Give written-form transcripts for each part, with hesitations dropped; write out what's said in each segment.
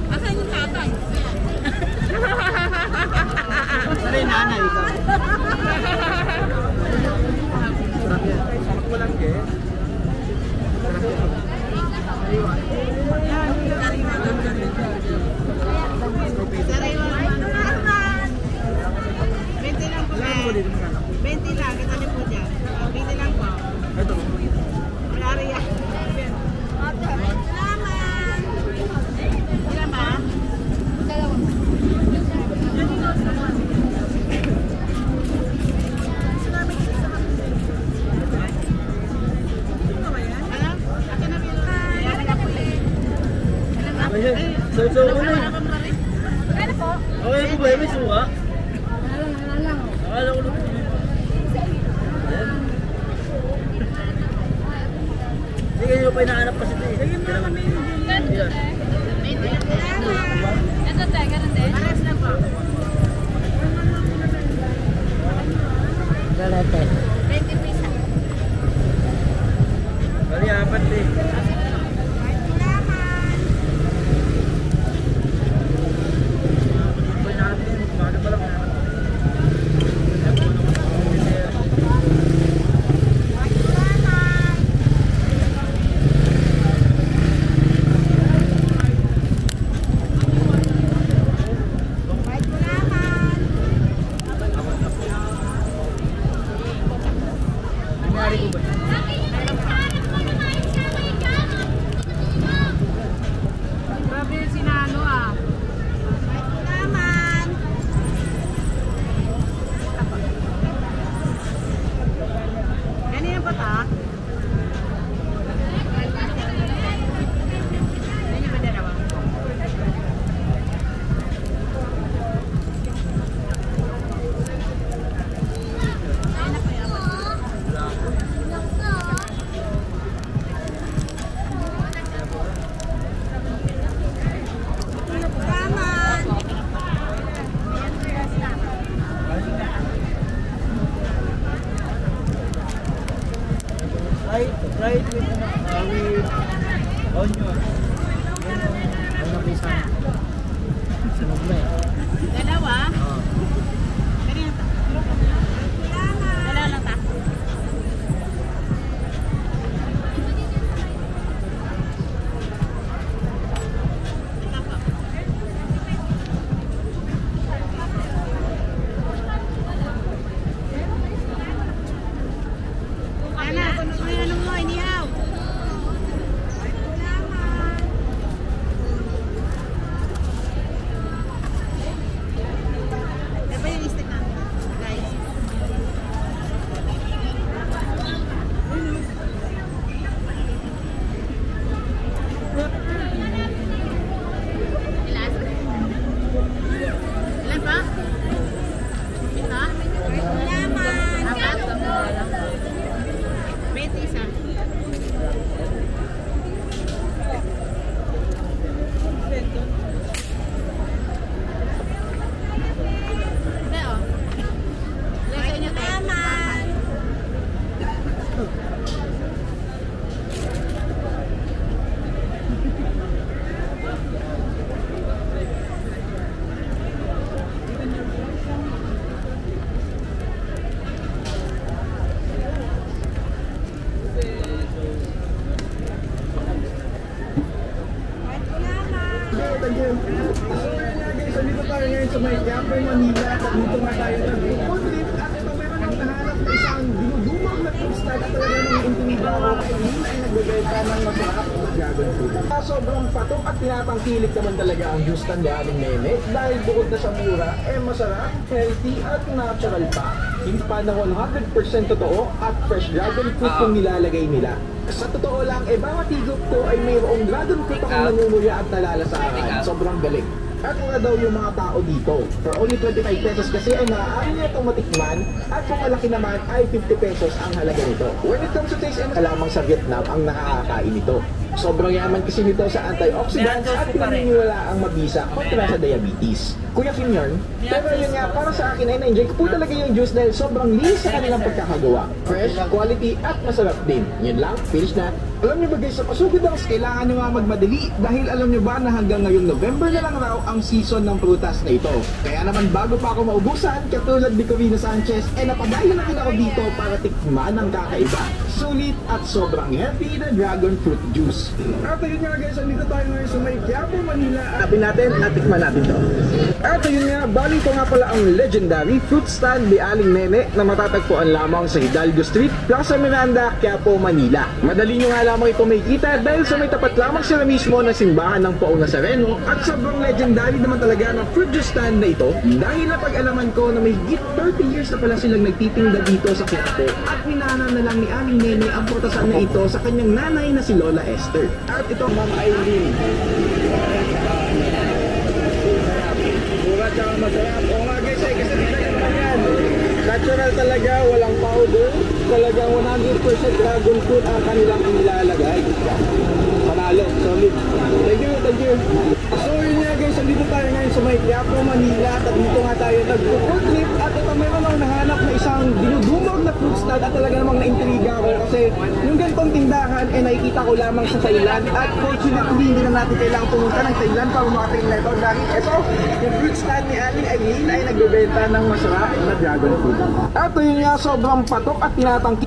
Asan yung tatay? Sana yung nanay ikaw. Sarap yan. Sarap mo lang eh. Sarap yan. Sariwa. Sariwa naman. 20 lang po ba? 20 lang. Kita niyo po dyan. 20 lang po. Ito. Wala rin yan. Salamat! Ilan ba? Dalawa. So, ano? Kaya po? Okay po ba? May suka? Lang. Akala ko na po. Hindi kayo pa hinahanap kasi ito eh. Sige mo lang kami. Ito tayo, ganun din. Pares lang po. Galete. 20 pesos. Bali, apat eh. Fried with onion. Ano po isa? Sunog na eh. Dalawa? Oo. Wala lang ta. So dito tayo ngayon sa may Quiapo, Manila. Dito nga tayo ng food trip. At ito meron ang nahanap na isang dinudumog na food style at talaga ng intimidaw. Manila ay nagbebenta ng masarap na dragon fruit. Sobrang patok at pinapangkilik naman talaga ang juice tandaan ng nene. Dahil bukod na sa mura, masarap, healthy at natural pa. Hindi pa na 100% totoo at fresh dragon fruit yung nilalagay nila. Sa totoo lang, bawat higop ko ay mayroong dragon fruit akong nangunguya at nalalasahan. Sobrang galing. At nga daw yung mga tao dito. For only 25 pesos kasi ay maaari niya itong matikman at kung malaki naman ay 50 pesos ang halaga nito. When it comes to taste, lamang sa Vietnam ang nakakakain nito. Sobrang yaman kasi nito sa antioxidants at pinaniniwala ang mabisa kontra sa diabetes. Kuya Kim yun? Pero yun nga, para sa akin ay na-enjoy ko po talaga yung juice dahil sobrang linis sa kanilang pagkakagawa. Fresh, quality at masarap din. Yun lang, finish na. Alam niyo ba guys, sa Pasugadangs, kailangan nyo nga magmadali dahil alam niyo ba na hanggang ngayong November na lang raw ang season ng prutas na ito. Kaya naman bago pa ako maubusan, katulad ni Corina Sanchez, napadayo na rin ako dito para tikman ang kakaiba. Sulit at sobrang healthy na dragon fruit juice. At ayun nga guys, andito tayo ngayon sa may Quiapo, Manila. Tapin natin at tikman natin to. At ayun nga, bali ko nga pala ang legendary fruit stand ni Aling Nene na matatagpuan lamang sa Hidalgo Street, Plaza Miranda, Quiapo, Manila. Madali nyo nga lamang ito may kita dahil sa may tapat lamang sila mismo ng simbahan ng Poong Nazareno at sobrang legendary naman talaga ng fruit juice stand na ito dahil napag-alaman ko na may higit 30 years na pala silang nagtitinda dito sa Quiapo at minana na lang ni Aling Nene ang putasan na ito sa kanyang nanay na si Lola Esther. At ito Ma'am Aileen. Mura tsaka masarap. O nga guys, kasi tignan nyo naman yan. Natural talaga, walang powder. Talagang 100% dragon fruit ang kanilang inilalagay. Panalo, solid. Thank you, thank you. So yun nga guys, dito tayo ngayon sa may Quiapo, Manila. At dito nga tayo nag-fruit trip. At ito meron akong nahanap na isang dinudumog na fruit stand. At talaga namang naintriga ako kasi yung ganitong tindahan nakikita ko lamang sa Thailand. At fortunately, hindi na natin kailangang pumunta ng Thailand para makatingin na ito. Dahil ito, yung fruit stand ni Aling Aileen ay nagbebenta ng masarap na dragon fruit. At yun nga, sobrang patok at tinatangki.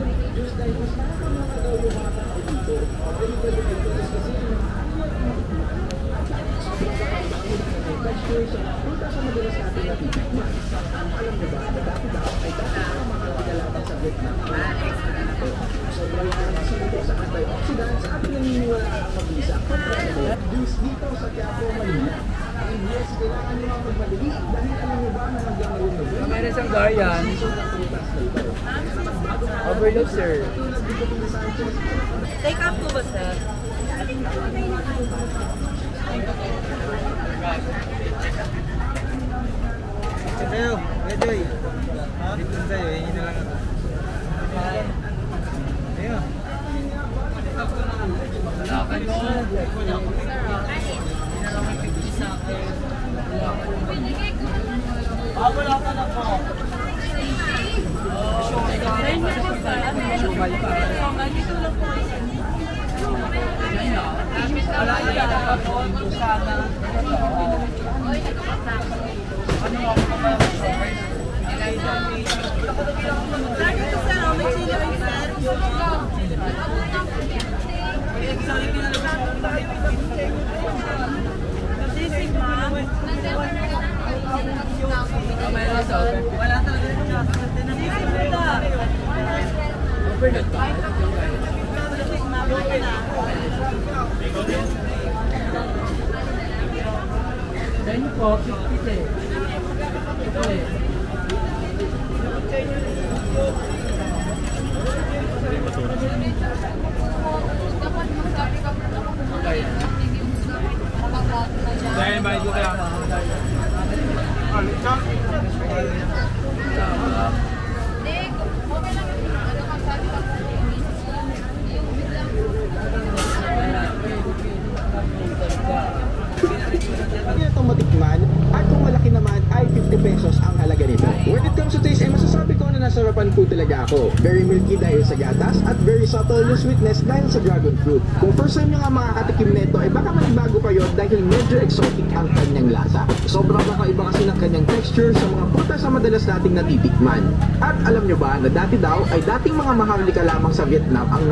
Antioxidants at pinaniniwala ang mabisa kontra sa juice dito sa Quiapo, Manila. Ang yes, kailangan nyo ang magmadali dahil alam nyo ba na hanggang ngayon November. Meron siyang Guardian. Overload, sir. Take up po ba, sir? Sa'yo, Edoy. Dito sa'yo, hingin na lang ako. Ayun. Wala ka na po. Then po, 50 eh. Ito eh. Dahil ba ito kaya? Itong matikman at kung malaki naman ay 50 pesos ang halaga nito. When it comes to taste, masasabi ko na nasarapan po talaga ako. Very milky dahil sa gatas at very subtle yung sweetness dahil sa dragon fruit. Kung first time nyo nga makakatikim nito, baka manibago kayo dahil medyo exotic ang kanyang lasa. Sobrang kakaiba kasi ng kanyang texture sa mga prutas na madalas nating natitikman. At alam nyo ba na dati daw ay dating mga maharlika lamang sa Vietnam ang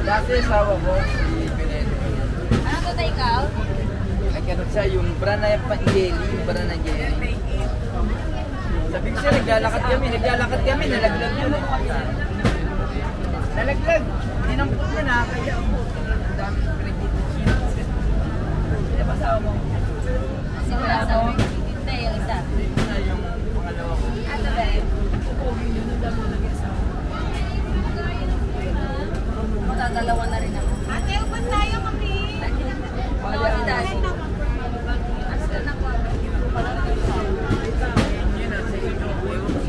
Dati asawa ko, si Benito. Ano to, take out? Nagkanot siya yung bra na jelly, yung bra na jelly. Sabi ko siya, naglalakad kami, nalaglag yun eh. Nalaglag, dinampot niya na, kaya ang dami ng pinag-ibig. Sino ba asawa mo? Sigurado, hindi yung isa.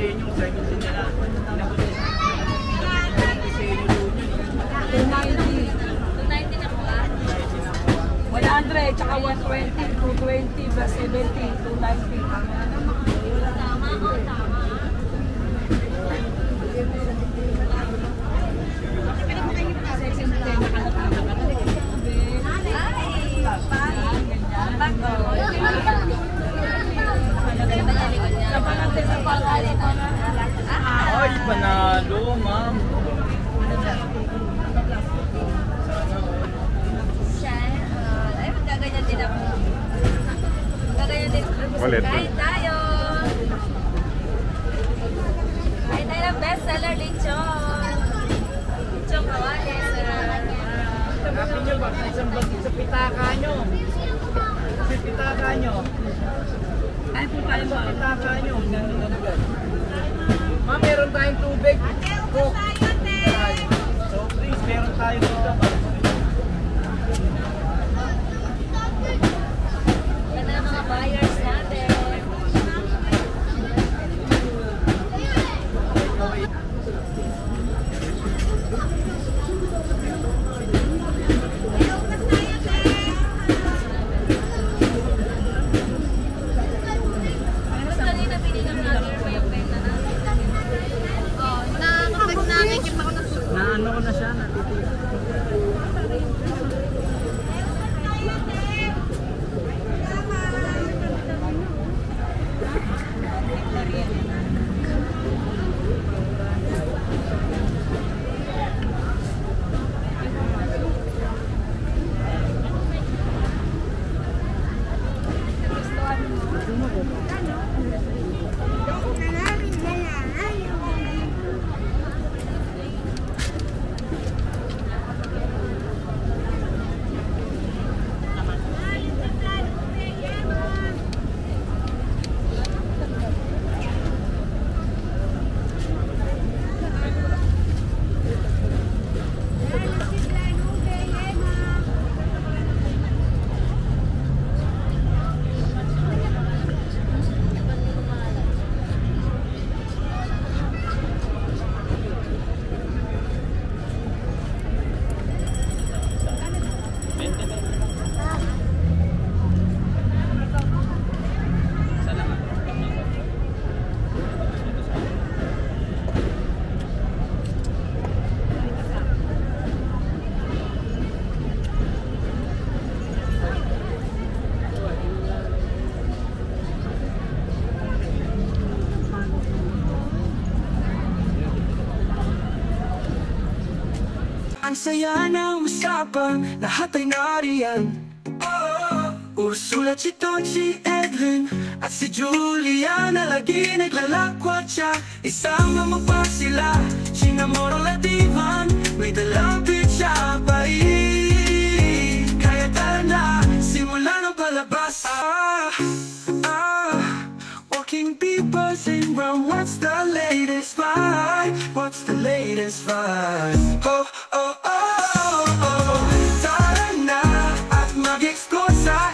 sa inyo, sabi din nila, sa inyo doon yun. 290 na po ah. 100, tsaka 120, 220 plus 70, 290. Tama o tama. Ay, panalo, ma'am. Ay, magaganyan din ako. Magaganyan din. Ulit. Kain tayo. Kain tayo ng bestseller lechon. Lechon kawali, sir. Hanapin nyo ba sa isang bagay sa pitaka nyo? Sa pitaka nyo. Ay po tayo Sa ba? pitaka nyo. Ganun agad. Ma'am, meron tayong tubig. Coke. So please, meron tayo dito. Ganda ng mga buyers natin. Mas kanina pinilang natin pa yung benta natin. Naano ko na siya, natitira. Ang saya ng usapan, lahat ay nariyan. Ursula, Chitong, si Edwin at si Julia na lagi naglalakwat siya. Isama mo pa sila, Sinamoro at Ivan, may dalapit siya pa kaya tara na, simula ng palabas. Walking people sing round, what's the latest vibe? What's the latest vibe? Oh, oh, oh, oh, oh. Tara na at mag-explore sa